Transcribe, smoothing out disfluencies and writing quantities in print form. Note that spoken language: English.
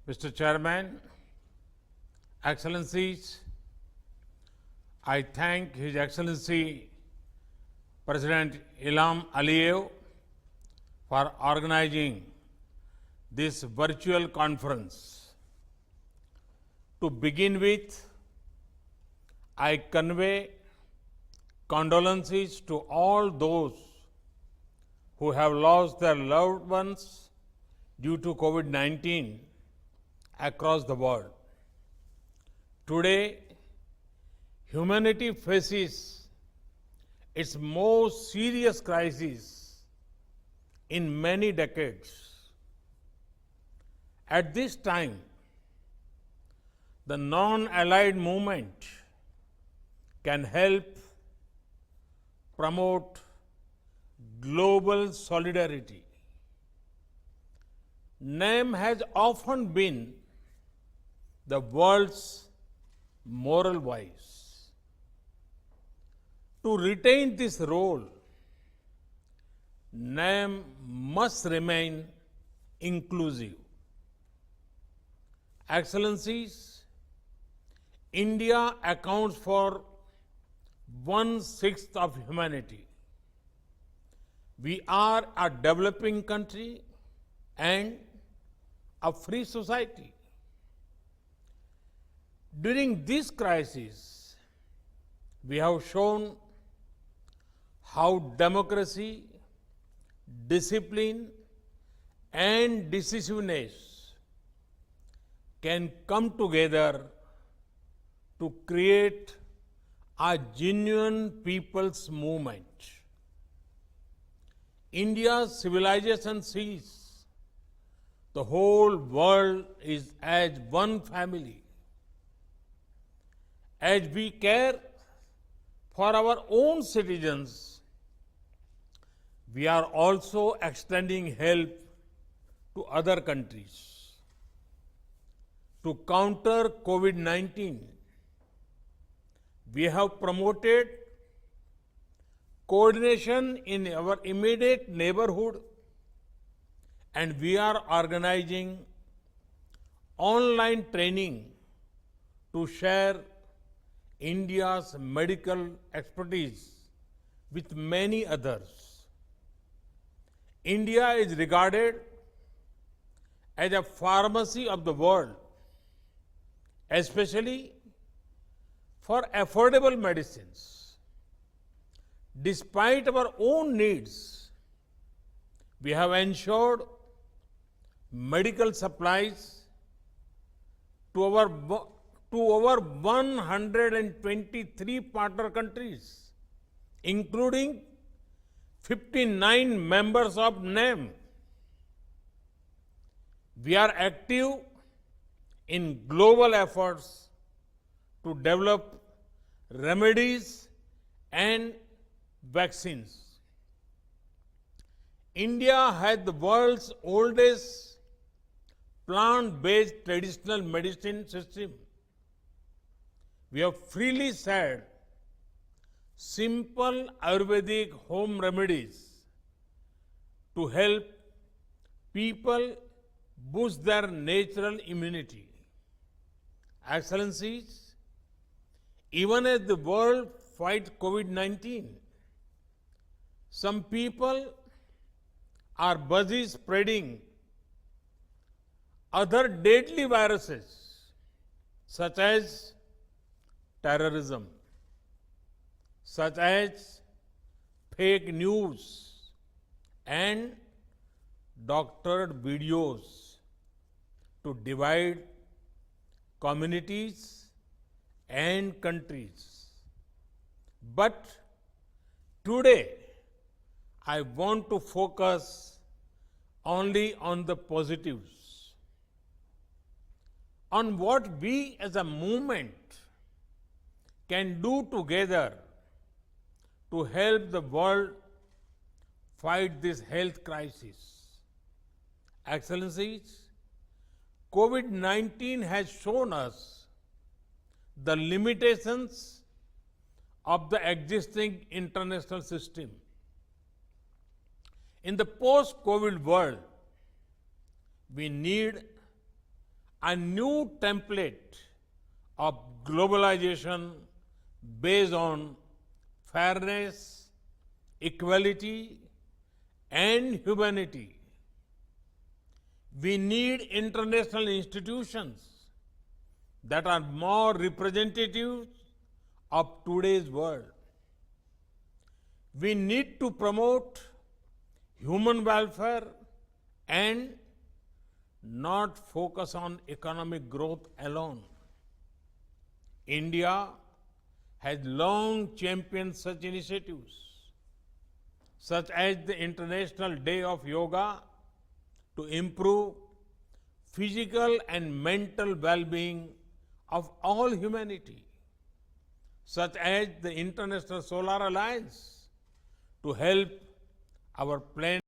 Mr. Chairman, Excellencies, I thank His Excellency President Ilham Aliyev for organizing this virtual conference. To begin with, I convey condolences to all those who have lost their loved ones due to COVID-19 across the world. Today, humanity faces its most serious crisis in many decades. At this time, the non-allied movement can help promote global solidarity. NAM has often been the world's moral voice. To retain this role, NAM must remain inclusive. Excellencies, India accounts for 1/6 of humanity. We are a developing country and a free society. During this crisis, we have shown how democracy, discipline, and decisiveness can come together to create a genuine people's movement. India's civilization sees the whole world is as one family. As we care for our own citizens, we are also extending help to other countries. To counter COVID-19, we have promoted coordination in our immediate neighborhood, and we are organizing online training to share India's medical expertise with many others. India is regarded as a pharmacy of the world, especially for affordable medicines. Despite our own needs, we have ensured medical supplies to over 123 partner countries, including 59 members of NAM. We are active in global efforts to develop remedies and vaccines. India has the world's oldest plant-based traditional medicine system. We have freely shared simple Ayurvedic home remedies to help people boost their natural immunity. Excellencies, even as the world fights COVID-19, some people are busy spreading other deadly viruses, such as terrorism, such as fake news and doctored videos to divide communities and countries. But today, I want to focus only on the positives, on what we as a movement can do together to help the world fight this health crisis. Excellencies, COVID-19 has shown us the limitations of the existing international system. In the post-COVID world, we need a new template of globalization based on fairness, equality, and humanity. We need international institutions that are more representative of today's world. We need to promote human welfare and not focus on economic growth alone. India has long championed such initiatives, such as the International Day of Yoga, to improve physical and mental well-being of all humanity, such as the International Solar Alliance to help our planet